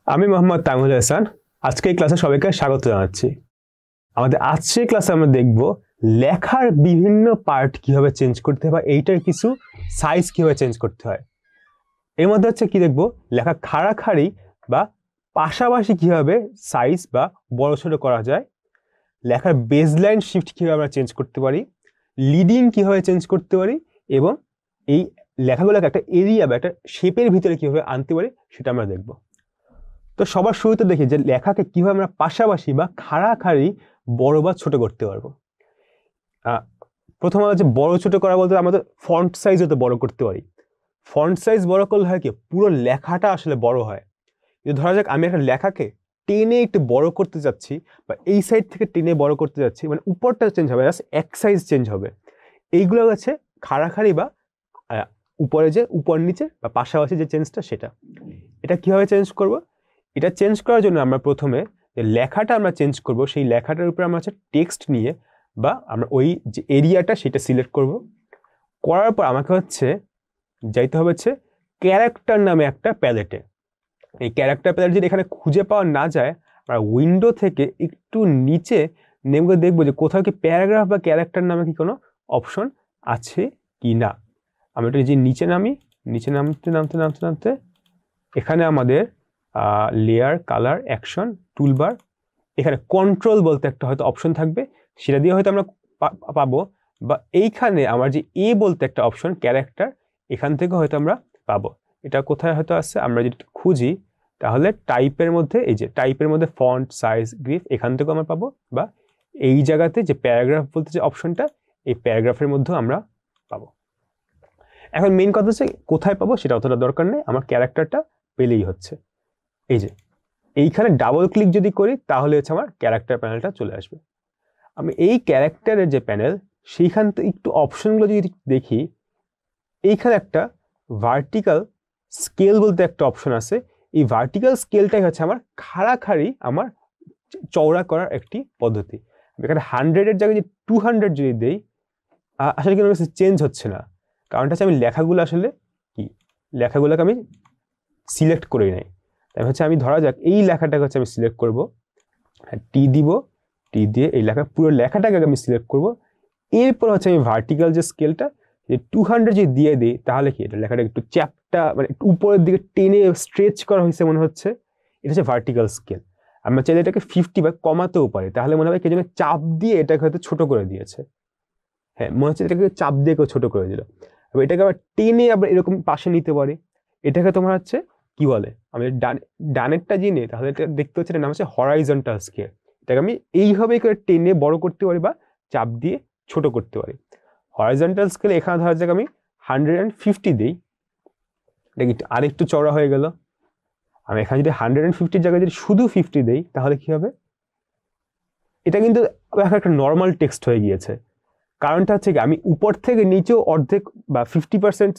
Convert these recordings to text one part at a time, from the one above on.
আমি মোহাম্মদ তাইমুল হাসান। আজকে এই ক্লাসে সবাইকে স্বাগত জানাচ্ছি। আমাদের আজকের ক্লাসে আমরা দেখব লেখার বিভিন্ন পার্ট কিভাবে চেঞ্জ করতে হয় বা এইটার কিছু সাইজ কিভাবে চেঞ্জ করতে হয়। এর মধ্যে হচ্ছে কি দেখব, লেখা খাড়াখাড়ি বা পাশাপাশি কিভাবে সাইজ বা বড় ছোট করা যায়, লেখার বেসলাইন শিফট কিভাবে আমরা চেঞ্জ করতে পারি, লিডিং কিভাবে চেঞ্জ করতে পারি, এবং এই লেখাগুলোকে একটা এরিয়া বা একটা শেপের ভিতরে কিভাবে আনতে পারি সেটা আমরা দেখব। তো সবার শুরুতে দেখি যে লেখাকে কিভাবে আমরা পাশাপাশি বা খাড়াখাড়ি বড় বা ছোট করতে পারবো। প্রথম হচ্ছে বড় ছোট করা বলতে আমাদের ফন্ট সাইজ হতে বড় করতে পারি। ফন্ট সাইজ বড় করলে হয় কি, পুরো লেখাটা আসলে বড় হয়। যদি ধরা যাক আমি একটা লেখাকে টেনে একটু বড় করতে যাচ্ছি বা এই সাইড থেকে টেনে বড় করতে যাচ্ছি, মানে উপরটা চেঞ্জ হবে, এক সাইজ চেঞ্জ হবে। এইগুলো হচ্ছে খাড়াখাড়ি বা উপরে যে উপর নিচে বা পাশাপাশি যে চেঞ্জটা, সেটা। এটা কিভাবে চেঞ্জ করব? এটা চেঞ্জ করার জন্য আমরা প্রথমে যে লেখাটা আমরা চেঞ্জ করব, সেই লেখাটার উপরে আমরা হচ্ছে টেক্সট নিয়ে বা আমরা ওই যে এরিয়াটা সেটা সিলেক্ট করব। করার পর আমাকে হচ্ছে যাইতে হবে হচ্ছে ক্যারেক্টার নামে একটা প্যালেটে। এই ক্যারেক্টার প্যালেট যদি এখানে খুঁজে পাওয়া না যায়, আমরা উইন্ডো থেকে একটু নিচে নেমে দেখবো যে কোথাও কি প্যারাগ্রাফ বা ক্যারেক্টার নামে কি কোনো অপশন আছে কি না। আমি এটা যে নিচে নামি, নিচে নামতে নামতে নামতে নামতে এখানে আমাদের লেয়ার, কালার, অ্যাকশন, টুলবার, এখানে কন্ট্রোল বলতে একটা হয়তো অপশন থাকবে, সেটা দিয়ে হয়তো আমরা পাবো। বা এইখানে আমার যে এ বলতে একটা অপশন ক্যারেক্টার, এখান থেকে হয়তো আমরা পাবো। এটা কোথায় হয়তো আছে, আমরা যদি খুঁজি তাহলে টাইপের মধ্যে, এই যে টাইপের মধ্যে ফন্ট সাইজ গ্রিফ, এখান থেকেও আমরা পাবো। বা এই জায়গাতে যে প্যারাগ্রাফ বলতে যে অপশনটা, এই প্যারাগ্রাফের মধ্যেও আমরা পাবো। এখন মেইন কথা হচ্ছে কোথায় পাবো সেটা অতটা দরকার নেই, আমার ক্যারেক্টারটা পেলেই হচ্ছে। এই যে এইখানে ডাবল ক্লিক যদি করি তাহলে হচ্ছে আমার ক্যারেক্টার প্যানেলটা চলে আসবে। আমি এই ক্যারেক্টারের যে প্যানেল, সেইখান থেকে একটু অপশনগুলো যদি দেখি, এইখানে একটা ভার্টিক্যাল স্কেল বলতে একটা অপশন আছে। এই ভার্টিক্যাল স্কেলটাই হচ্ছে আমার খাড়াখাড়ি আমার চওড়া করার একটি পদ্ধতি। এখানে 100-এর জায়গায় যে 200 যদি দেই, আসলে কোনো কিছু চেঞ্জ হচ্ছে না। কারণটা হচ্ছে আমি লেখাগুলো আসলে কি, লেখাগুলোকে আমি সিলেক্ট করে নাই। তাই হচ্ছে আমি ধরা যাক এই লেখাটাকে হচ্ছে আমি সিলেক্ট করব, টি দিব, টি দিয়ে এই লেখা পুরো লেখাটাকে আমি সিলেক্ট করব। এরপর হচ্ছে আমি ভার্টিক্যাল যে স্কেলটা, যে 200 যদি দিয়ে দিই তাহলে কি এটা লেখাটা একটু চ্যাপটা, মানে একটু উপরের দিকে টেনে স্ট্রেচ করা হয়েছে মনে হচ্ছে। এটা হচ্ছে ভার্টিক্যাল স্কেল। আমরা চাইলে এটাকে 50 বা কমাতেও পারি, তাহলে মনে হবে কেউ যেন চাপ দিয়ে এটাকে হয়তো ছোট করে দিয়েছে। হ্যাঁ, মনে হচ্ছে এটাকে চাপ দিয়ে কেউ ছোট করে দিল। এবার এটাকে আবার টেনে আবার এরকম পাশে নিতে পারি। এটাকে তোমার হচ্ছে কি বলে, আমি ডানেরটা জিনে তাহলে এটা দেখতে হচ্ছে, এটার নাম হচ্ছে হরাইজন্টাল স্কেল। এটাকে আমি এইভাবে করে টেনে বড় করতে পারি বা চাপ দিয়ে ছোট করতে পারি। হরাইজন্টাল স্কেল এখানে ধরা যাক আমি 150 দিই, এটা কি আরেকটু চওড়া হয়ে গেল। আমি এখানে যদি 150 জায়গায় যদি শুধু 50 দেই তাহলে কি হবে, এটা কিন্তু একটা নর্মাল টেক্সট হয়ে গিয়েছে। কারণটা হচ্ছে কি, আমি উপর থেকে নিচেও অর্ধেক বা 50%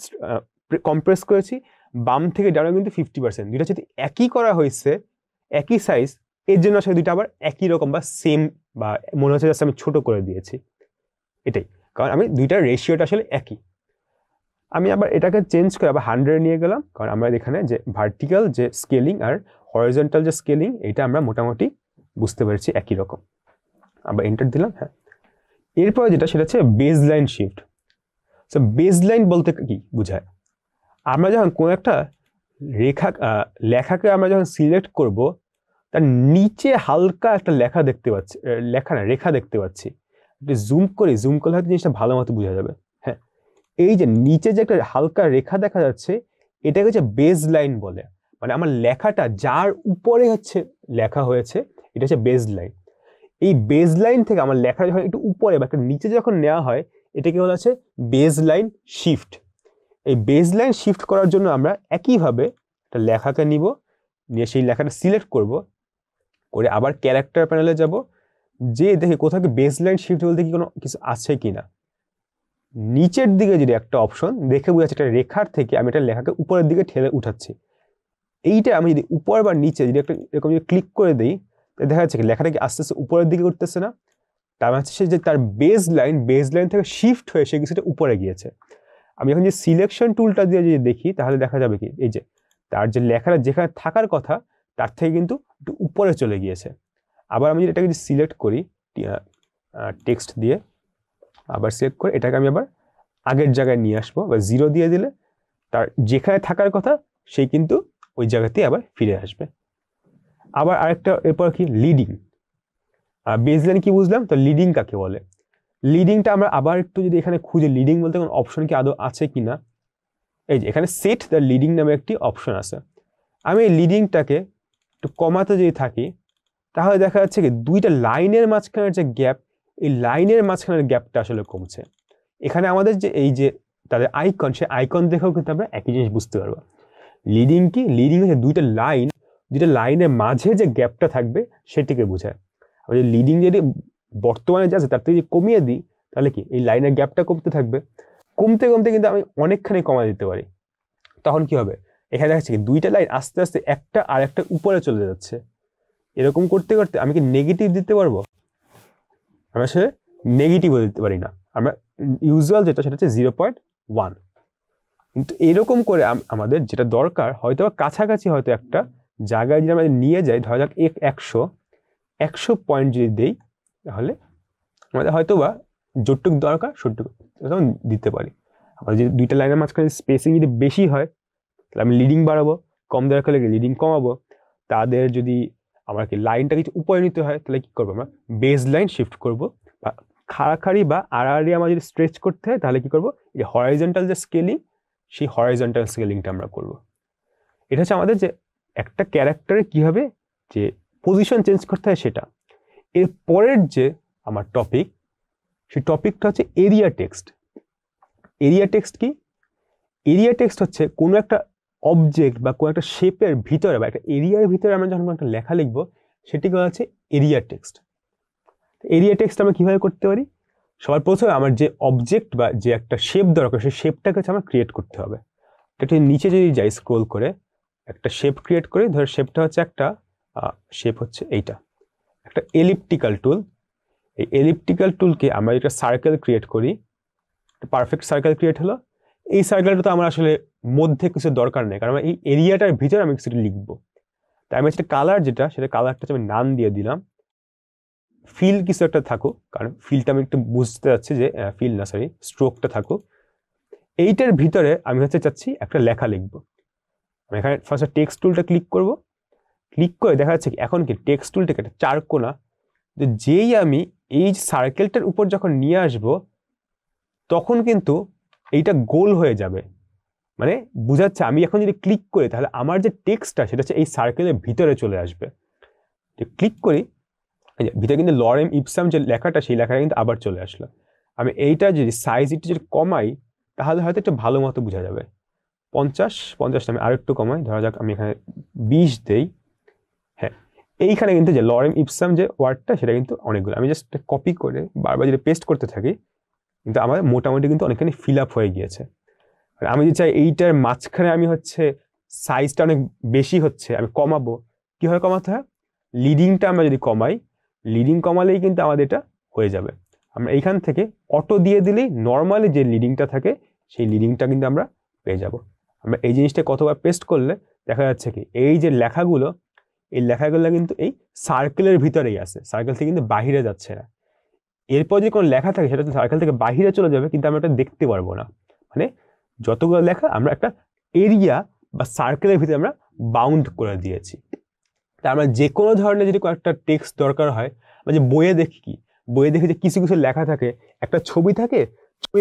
কম্প্রেস করেছি, বাম থেকে ডানে কিন্তু 50%। দুইটা যদি একই করা হয়েছে, একই সাইজ, এর জন্য আসলে দুইটা আবার একই রকম বা সেম, বা মনে হচ্ছে জাস্ট আমি ছোট করে দিয়েছি। এটাই কারণ আমি দুইটার রেশিওটা আসলে একই। আমি আবার এটাকে চেঞ্জ করে আবার 100 নিয়ে গেলাম, কারণ আমরা এখানে যে ভার্টিক্যাল যে স্কেলিং আর হরিজন্টাল যে স্কেলিং, এটা আমরা মোটামুটি বুঝতে পেরেছি একই রকম। আবার এন্টার দিলাম। হ্যাঁ, এরপরে যেটা সেটা হচ্ছে বেসলাইন শিফট। সো বেসলাইন বলতে কি বোঝায়, আমরা যখন কোনো একটা লেখাকে আমরা যখন সিলেক্ট করব, তার নিচে হালকা একটা লেখা দেখতে পাচ্ছি, রেখা দেখতে পাচ্ছি। একটু জুম করি, জুম করলে হয়তো জিনিসটা ভালো মতো বোঝা যাবে। হ্যাঁ, এই যে নিচে যে একটা হালকা রেখা দেখা যাচ্ছে, এটাকে হচ্ছে বেস লাইন বলে। মানে আমার লেখাটা যার উপরে হচ্ছে লেখা হয়েছে, এটা হচ্ছে বেস লাইন। এই বেস লাইন থেকে আমার লেখা যখন একটু উপরে বা একটু নিচে যখন নেওয়া হয়, এটাকে বলা হচ্ছে বেস লাইন শিফট। এই বেস লাইন শিফট করার জন্য আমরা একইভাবে একটা লেখাকে নিব, নিয়ে সেই লেখাটা সিলেক্ট করব, করে আবার ক্যারেক্টার প্যানেলে যাব, যে দেখে কোথাও কি বেস লাইন শিফট বলতে কি কোনো কিছু আছে কিনা। নিচের দিকে যদি একটা অপশন দেখে বোঝা যাচ্ছে একটা রেখার থেকে আমি একটা লেখাকে উপরের দিকে ঠেলে উঠাচ্ছি। এইটা আমি যদি উপর বা নিচে যদি একটা এরকম যদি ক্লিক করে দিই, দেখা যাচ্ছে কি লেখাটা কি আস্তে আস্তে উপরের দিকে উঠতেছে না। তার মানে হচ্ছে যে তার বেস লাইন থেকে শিফট হয়ে সে কিছুটা উপরে গিয়েছে। আমি এখন যে সিলেকশন টুলটা দিয়ে যদি দেখি তাহলে দেখা যাবে কি, এই যে তার যে লেখাটা যেখানে থাকার কথা তার থেকে কিন্তু একটু উপরে চলে গিয়েছে। আবার আমি এটাকে যদি সিলেক্ট করি টেক্সট দিয়ে, আবার সিলেক্ট করে এটাকে আমি আবার আগের জায়গায় নিয়ে আসবো, বা 0 দিয়ে দিলে তার যেখানে থাকার কথা সেই কিন্তু ওই জায়গাতেই আবার ফিরে আসবে। আবার আরেকটা এরপর কি লিডিং, বেসলাইন কি বুঝলাম, তো লিডিং কাকে বলে? লিডিংটা আমরা আবার একটু যদি এখানে খুঁজে লিডিং বলতে কোনো অপশন কি আদৌ আছে কিনা, এই যে এখানে সেট দ্য লিডিং নামে একটি অপশন আছে। আমি এই লিডিংটাকে একটু কমাতে যদি থাকি তাহলে দেখা যাচ্ছে কি দুইটা লাইনের মাঝখানের যে গ্যাপ, এই লাইনের মাঝখানের গ্যাপটা আসলে কমছে। এখানে আমাদের যে এই যে তাদের আইকন, সে আইকন দেখেও কিন্তু আমরা একই জিনিস বুঝতে পারবো। লিডিং কি? লিডিং হচ্ছে দুইটা লাইনের মাঝে যে গ্যাপটা থাকবে সেটিকে বোঝায়। আর যদি লিডিং যদি বর্তমানে যা আছে তার থেকে যদি কমিয়ে দিই তাহলে কি এই লাইনের গ্যাপটা কমতে থাকবে, কমতে কমতে কিন্তু আমি অনেকখানি কমা দিতে পারি। তখন কি হবে, এখানে দেখা যাচ্ছে কি দুইটা লাইন আস্তে আস্তে একটা আর একটা উপরে চলে যাচ্ছে। এরকম করতে করতে আমি কি নেগেটিভ দিতে পারবো? আমরা আসলে নেগেটিভও দিতে পারি না, আমরা ইউজুয়াল যেটা সেটা হচ্ছে 0.1। কিন্তু এরকম করে আমাদের যেটা দরকার হয়তো কাছাকাছি হয়তো একটা জায়গায় যদি আমরা নিয়ে যাই, ধরা যাক 100 পয়েন্ট যদি দেই তাহলে আমাদের হয়তো বা যতটুকু দরকার সটুকু দিতে পারি। আমাদের যদি দুইটা লাইনের মাঝখানে স্পেসিং যদি বেশি হয় তাহলে আমি লিডিং বাড়াবো, কম দরকার হলে লিডিং কমাবো। তাদের যদি আমার কি লাইনটা কিছু উপরে নিতে হয় তাহলে কি করবো, আমরা বেস লাইন শিফট করবো, বা খাড়াখাড়ি বা আড়াআড়ি আমার যদি স্ট্রেচ করতে হয় তাহলে কি করবো, এই হরাইজন্টাল যে স্কেলিং সেই হরাইজন্টাল স্কেলিংটা আমরা করব। এটা হচ্ছে আমাদের যে একটা ক্যারেক্টারে কিভাবে যে পজিশন চেঞ্জ করতে হয় সেটা। এর পরের যে আমার টপিক, সেই টপিকটা হচ্ছে এরিয়া টেক্সট। এরিয়া টেক্সট কি? এরিয়া টেক্সট হচ্ছে কোনো একটা অবজেক্ট বা কোনো একটা শেপের ভিতরে বা একটা এরিয়ার ভিতরে আমরা যখন একটা লেখা লিখবো সেটিকে বলা হচ্ছে এরিয়া টেক্সট। এরিয়া টেক্সট আমরা কিভাবে করতে পারি? সবার প্রথমে আমার যে অবজেক্ট বা যে একটা শেপ দরকার সেই শেপটাকে হচ্ছে আমার ক্রিয়েট করতে হবে। একটু নিচে যদি যাই স্ক্রোল করে একটা শেপ ক্রিয়েট করি, ধর শেপটা হচ্ছে একটা শেপ হচ্ছে এইটা একটা এলিপ্টিক্যাল টুল। এই এলিপ্টিক্যাল টুলকে আমরা একটা সার্কেল ক্রিয়েট করি, পারফেক্ট সার্কেল ক্রিয়েট হলো। এই সার্কেলটা তো আমার আসলে মধ্যে কিছু দরকার নেই, কারণ এই এরিয়াটার ভিতরে আমি কিছু লিখবো। তাই আমি হচ্ছে কালার যেটা সেটা কালারটা আমি নাম দিয়ে দিলাম, ফিল কিছু একটা থাকুক, কারণ ফিলটা আমি একটু বুঝতে যাচ্ছি যে ফিল না সরি স্ট্রোকটা থাকুক। এইটার ভিতরে আমি হচ্ছে চাচ্ছি একটা লেখা লিখবো। আমি এখানে ফার্স্ট টেক্সট টুলটা ক্লিক করব, ক্লিক করে দেখা যাচ্ছে কি এখন কি টেক্সট টুলটাকে একটা চারকোনা, যেই আমি এই সার্কেলটার উপর যখন নিয়ে আসব তখন কিন্তু এইটা গোল হয়ে যাবে। মানে বুঝাচ্ছে আমি এখন যদি ক্লিক করি তাহলে আমার যে টেক্সটটা সেটা হচ্ছে এই সার্কেলের ভিতরে চলে আসবে। ক্লিক করি ভিতরে কিন্তু লরেম ইপসাম যে লেখাটা সেই লেখাটা কিন্তু আবার চলে আসলো। আমি এইটা যদি সাইজ একটু যদি কমাই তাহলে হয়তো একটু ভালো মতো বোঝা যাবে। 50 আমি আর একটু কমাই, ধরা যাক আমি এখানে 20 দেই। হ্যাঁ, এইখানে কিন্তু যে লরেম ইপসাম যে ওয়ার্ডটা সেটা কিন্তু অনেকগুলো, আমি জাস্ট কপি করে বারবার যদি পেস্ট করতে থাকি কিন্তু আমার মোটামুটি কিন্তু অনেকখানি ফিল আপ হয়ে গিয়েছে। আর আমি যদি চাই এইটার মাঝখানে আমি হচ্ছে সাইজটা অনেক বেশি হচ্ছে আমি কমাবো, কীভাবে কমাতে হয়? লিডিংটা আমরা যদি কমাই, লিডিং কমালেই কিন্তু আমাদের এটা হয়ে যাবে। আমরা এইখান থেকে অটো দিয়ে দিলেই নর্মালি যে লিডিংটা থাকে সেই লিডিংটা কিন্তু আমরা পেয়ে যাব। আমরা এই জিনিসটা কতবার পেস্ট করলে দেখা যাচ্ছে কি এই যে লেখাগুলো, এই লেখাগুলো কিন্তু এই সার্কেলের ভিতরেই আছে, সার্কেল থেকে কিন্তু বাহিরে যাচ্ছে না। এরপর যে কোনো লেখা থাকে সেটা সার্কেল থেকে বাহিরে চলে যাবে কিন্তু আমরা এটা দেখতে পারবো না। মানে যতগুলো লেখা আমরা একটা এরিয়া বা সার্কেলের ভিতরে আমরা বাউন্ড করে দিয়েছি। তা আমরা যে কোনো ধরনের যদি একটা টেক্সট দরকার হয়, আমরা যে বইয়ে দেখি কি বইয়ে দেখি যে কিছু কিছু লেখা থাকে, একটা ছবি থাকে, ছবি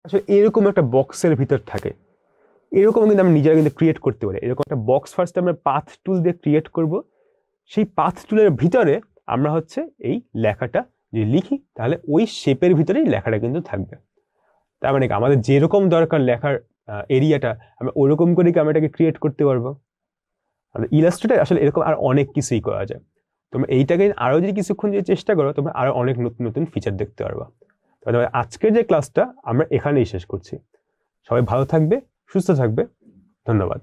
আসলে এরকম একটা বক্সের ভিতর থাকে, এরকম কিন্তু আমরা নিজেরা কিন্তু ক্রিয়েট করতে পারি। এরকম একটা বক্স ফার্স্ট আমরা পাথ টুল দিয়ে ক্রিয়েট করব, সেই পাথ টুলের ভিতরে আমরা হচ্ছে এই লেখাটা যদি লিখি তাহলে ওই শেপের ভিতরেই লেখাটা কিন্তু থাকবে। তার মানে আমাদের যেরকম দরকার লেখার এরিয়াটা আমরা ওরকম করে কি আমরা এটাকে ক্রিয়েট করতে পারবো। আমাদের ইলাস্ট্রেটর আসলে এরকম আর অনেক কিছুই করা যায়। তোমরা এইটাকে আরো যদি কিছুক্ষণ যদি চেষ্টা করো তোমরা আরো অনেক নতুন নতুন ফিচার দেখতে পারবা। তবে আজকের যে ক্লাসটা আমরা এখানেই শেষ করছি। সবাই ভালো থাকবে, সুস্থ থাকবে, ধন্যবাদ।